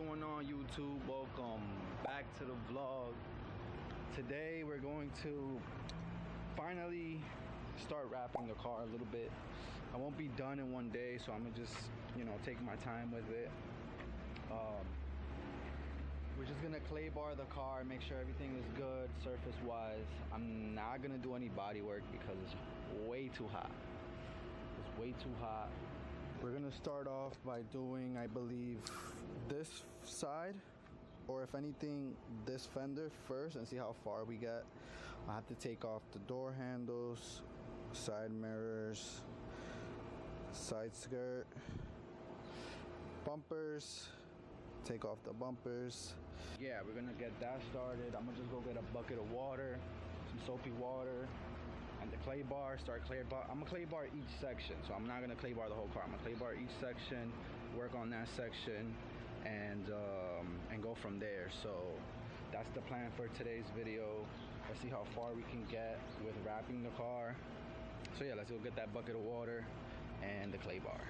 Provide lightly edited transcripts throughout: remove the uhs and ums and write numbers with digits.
going on, YouTube? Welcome back to the vlog. Today we're going to finally start wrapping the car a little bit. I won't be done in one day, so I'm gonna just, take my time with it. We're just gonna clay bar the car, make sure everything is good surface wise. I'm not gonna do any body work because it's way too hot. It's way too hot. We're gonna start off by doing, I believe, this side, or if anything, this fender first, and see how far we get. I have to take off the door handles, side mirrors, side skirt, bumpers, take off the bumpers. Yeah, we're gonna get that started. I'm gonna just go get a bucket of water, some soapy water, and the clay bar. Start clay bar. I'm gonna clay bar each section, so I'm not gonna clay bar the whole car. I'm gonna clay bar each section, work on that section, and go from there. So that's the plan for today's video. Let's see how far we can get with wrapping the car. So yeah, let's go get that bucket of water and the clay bar.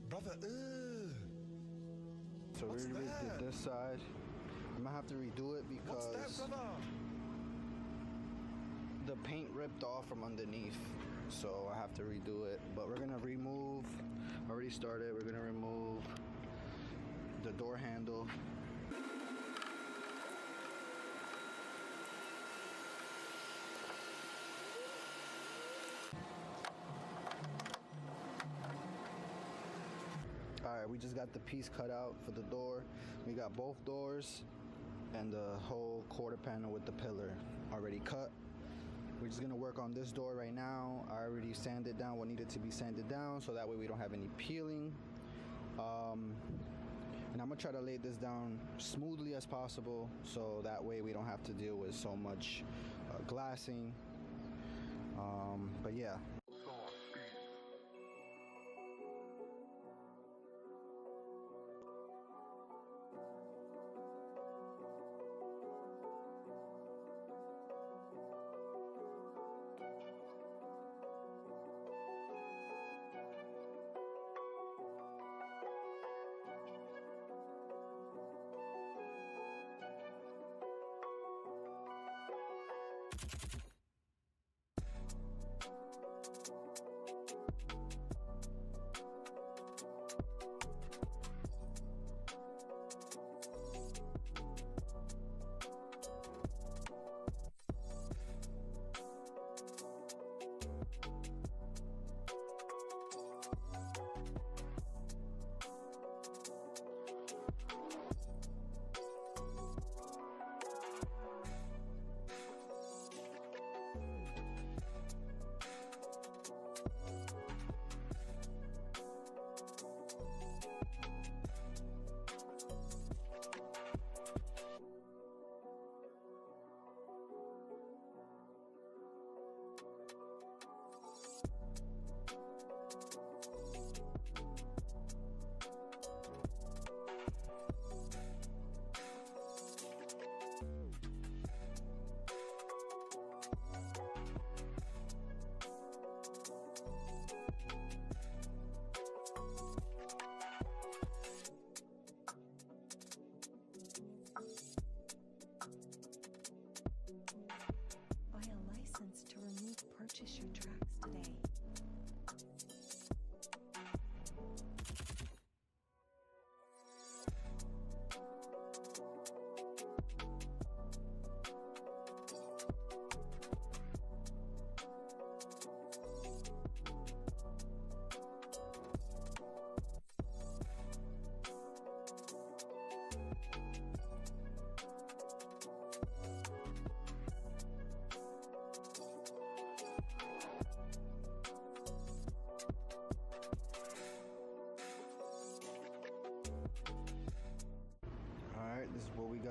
Brother, So we redid this side. I'm gonna have to redo it because what's that, brother? The paint ripped off from underneath, so I have to redo it. But we're gonna remove, already started, we're gonna remove the door handle. Alright, we just got the piece cut out for the door. We got both doors and the whole quarter panel with the pillar already cut. We're just gonna work on this door right now. I already sanded down what needed to be sanded down, so that way we don't have any peeling. And I'm gonna try to lay this down smoothly as possible, so that way we don't have to deal with so much glassing. But yeah.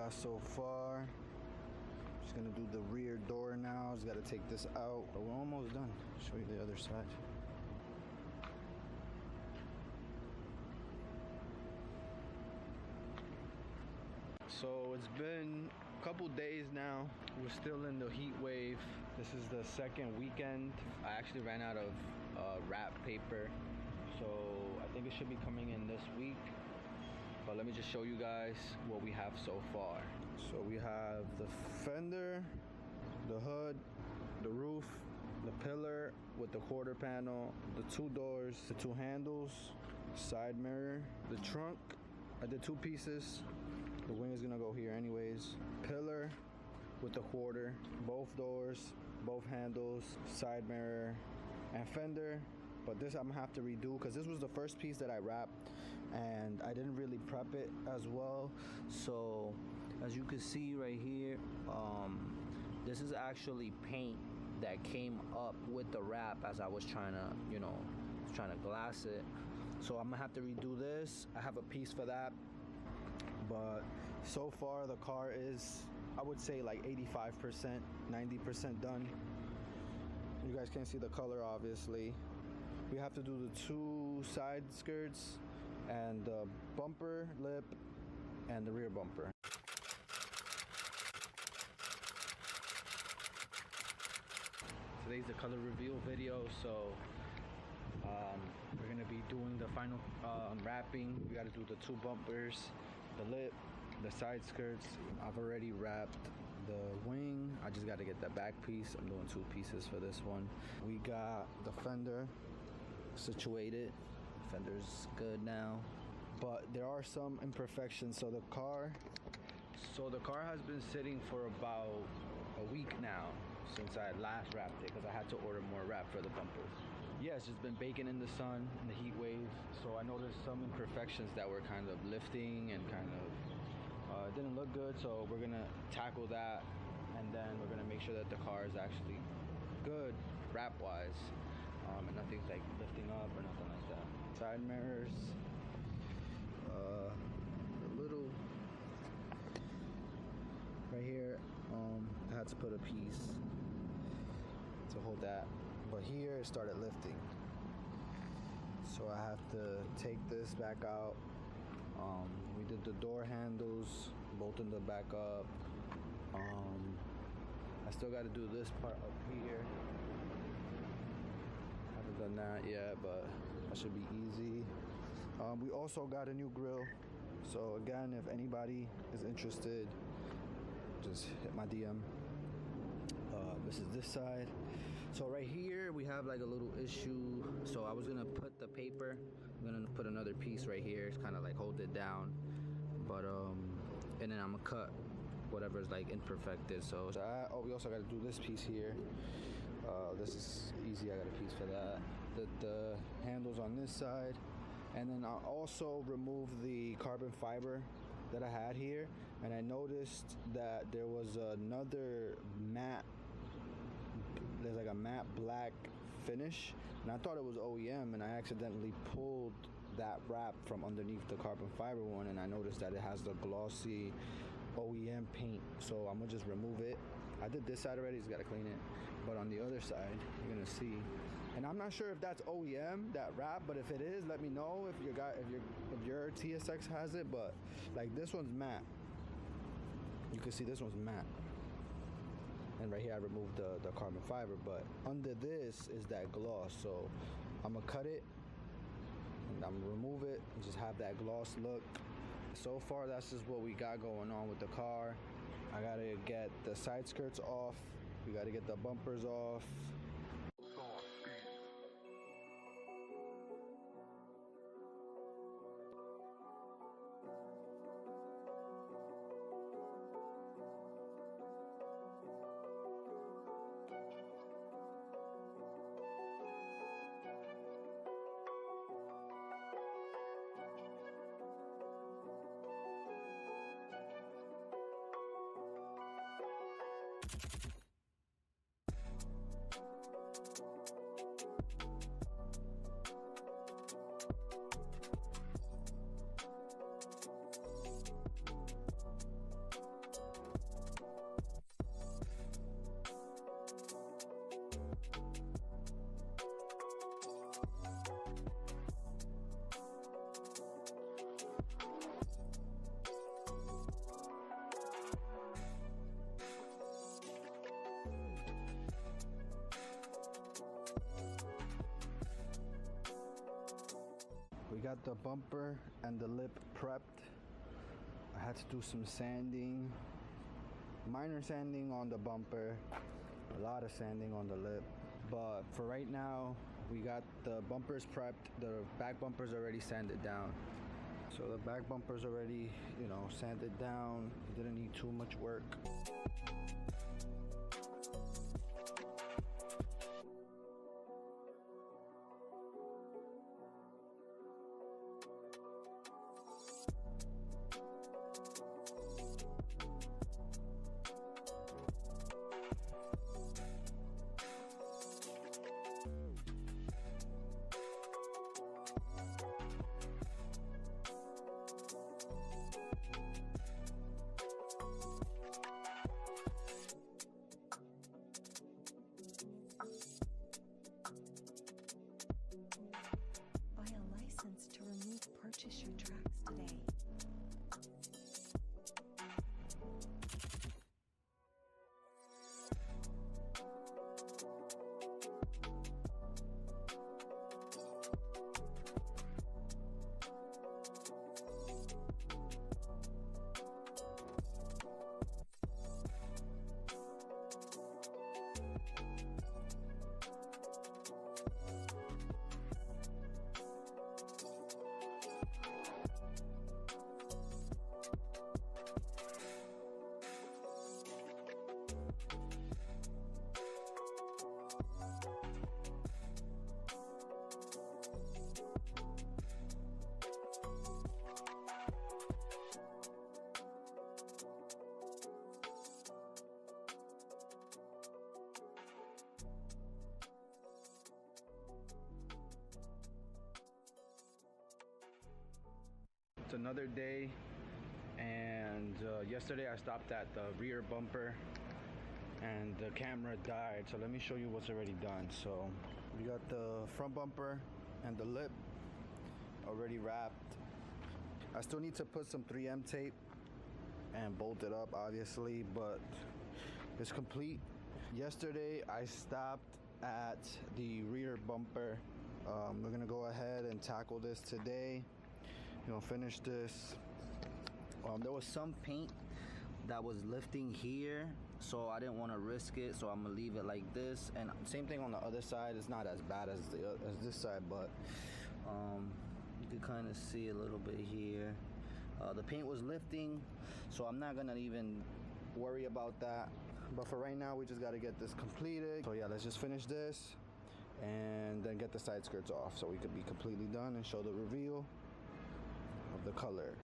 got so far. Just gonna do the rear door now. Just gotta take this out, but we're almost done. Show you the other side. So it's been a couple days now. We're still in the heat wave. This is the second weekend. I actually ran out of wrap paper, so I think it should be coming in this week. But let me just show you guys what we have so far. So we have the fender, the hood, the roof, the pillar with the quarter panel, the two doors, the two handles, side mirror, the trunk. I did two pieces. The wing is gonna go here anyways. Pillar with the quarter, both doors, both handles, side mirror, and fender. But this I'm gonna have to redo because this was the first piece that I wrapped and I didn't really prep it as well. So as you can see right here, this is actually paint that came up with the wrap as I was trying to glass it. So I'm gonna have to redo this. I have a piece for that. But so far the car is, I would say, like 85%, 90% done. You guys can't see the color obviously. We have to do the two side skirts and the bumper lip and the rear bumper. Today's the color reveal video, so we're gonna be doing the final wrapping. We gotta do the two bumpers, the lip, the side skirts. I've already wrapped the wing. I just got to get that back piece. I'm doing two pieces for this one. We got the fender situated. Fender's good now, but there are some imperfections. So the car has been sitting for about a week now since I last wrapped it because I had to order more wrap for the bumper. Yeah, it's just been baking in the sun, in the heat wave. So I noticed some imperfections that were kind of lifting and kind of didn't look good. So we're gonna tackle that, and then we're gonna make sure that the car is actually good wrap wise, and nothing's like lifting up or nothing like that. Side mirrors, a little right here. I had to put a piece to hold that. But here it started lifting, so I have to take this back out. We did the door handles, bolting them back up. I still got to do this part up here. Haven't done that yet, but that should be easy. We also got a new grill, so again, if anybody is interested, just hit my DM. This is this side. So right here we have like a little issue. So I was gonna put the paper, I'm gonna put another piece right here. It's kind of like hold it down, but and then I'm gonna cut whatever's like imperfected. So we also got to do this piece here. This is easy. I got a piece for that. The handles on this side, and then I also removed the carbon fiber that I had here, and I noticed that there was another matte. There's like a matte black finish, and I thought it was OEM, and I accidentally pulled that wrap from underneath the carbon fiber one, and I noticed that it has the glossy OEM paint. So I'm gonna just remove it. I did this side already, just gotta clean it. But on the other side, you're gonna see, and I'm not sure if that's OEM, that wrap, but if it is, let me know if your TSX has it. But like this one's matte. You can see this one's matte. And right here I removed the carbon fiber, but under this is that gloss. So I'm gonna cut it and I'm gonna remove it and just have that gloss look. So far that's just what we got going on with the car. I gotta get the side skirts off, we gotta get the bumpers off. got the bumper and the lip prepped. I had to do some sanding, minor sanding on the bumper, a lot of sanding on the lip. But for right now, we got the bumpers prepped. The back bumpers already sanded down. So the back bumpers already, you know, sanded down. Didn't need too much work. Purchase your tracks today. It's another day, and yesterday I stopped at the rear bumper and the camera died, so let me show you what's already done. So we got the front bumper and the lip already wrapped. I still need to put some 3M tape and bolt it up, obviously, but it's complete. Yesterday I stopped at the rear bumper. We're gonna go ahead and tackle this today. You know, finish this. There was some paint that was lifting here, so I didn't want to risk it, so I'm gonna leave it like this. And same thing on the other side. It's not as bad as this side, but you can kind of see a little bit here. The paint was lifting, so I'm not gonna even worry about that. But for right now, we just gotta get this completed. So yeah, let's just finish this and then get the side skirts off so we could be completely done and show the reveal of the color.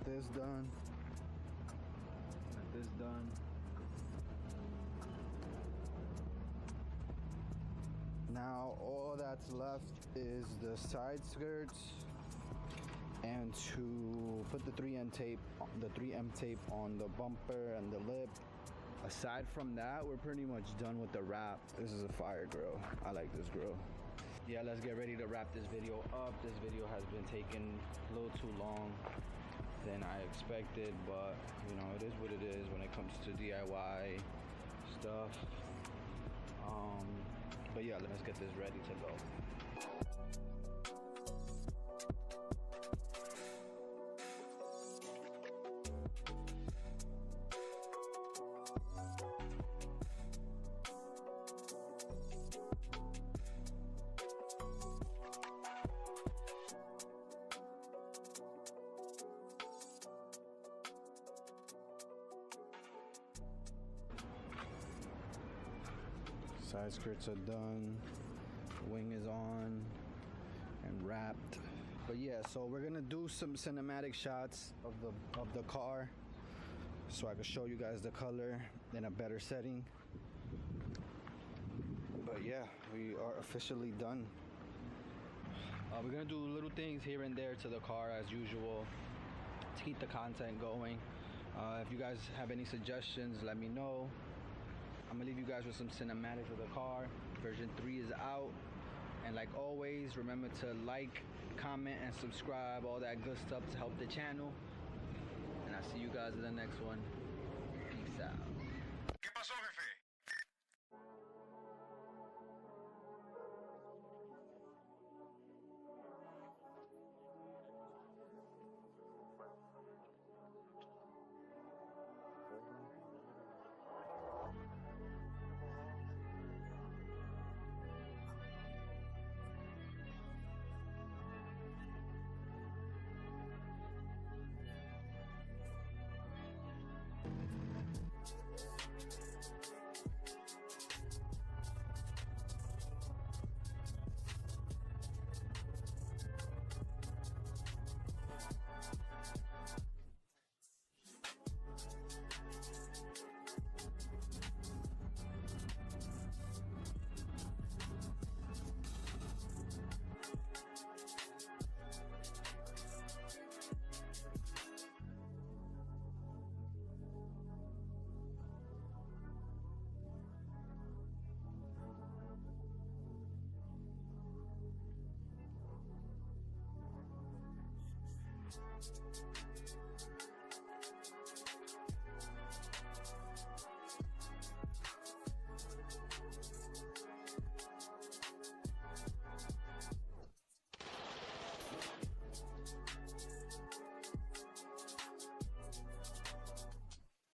This done. Got this done. Now all that's left is the side skirts and to put the 3M tape on the bumper and the lip Aside from that, we're pretty much done with the wrap. This is a fire grill. I like this grill. Yeah, let's get ready to wrap this video up. This video has been taking a little too long than I expected, but you know, it is what it is when it comes to DIY stuff. But yeah, let's get this ready to go. Side skirts are done, wing is on and wrapped. But yeah, so we're gonna do some cinematic shots of the car so I can show you guys the color in a better setting. But yeah, we are officially done. We're gonna do little things here and there to the car as usual to keep the content going. If you guys have any suggestions, let me know. I'm gonna leave you guys with some cinematics of the car. Version 3 is out. And like always, remember to like, comment, and subscribe, all that good stuff to help the channel. And I'll see you guys in the next one. Peace out. ¿Qué pasó, jefe?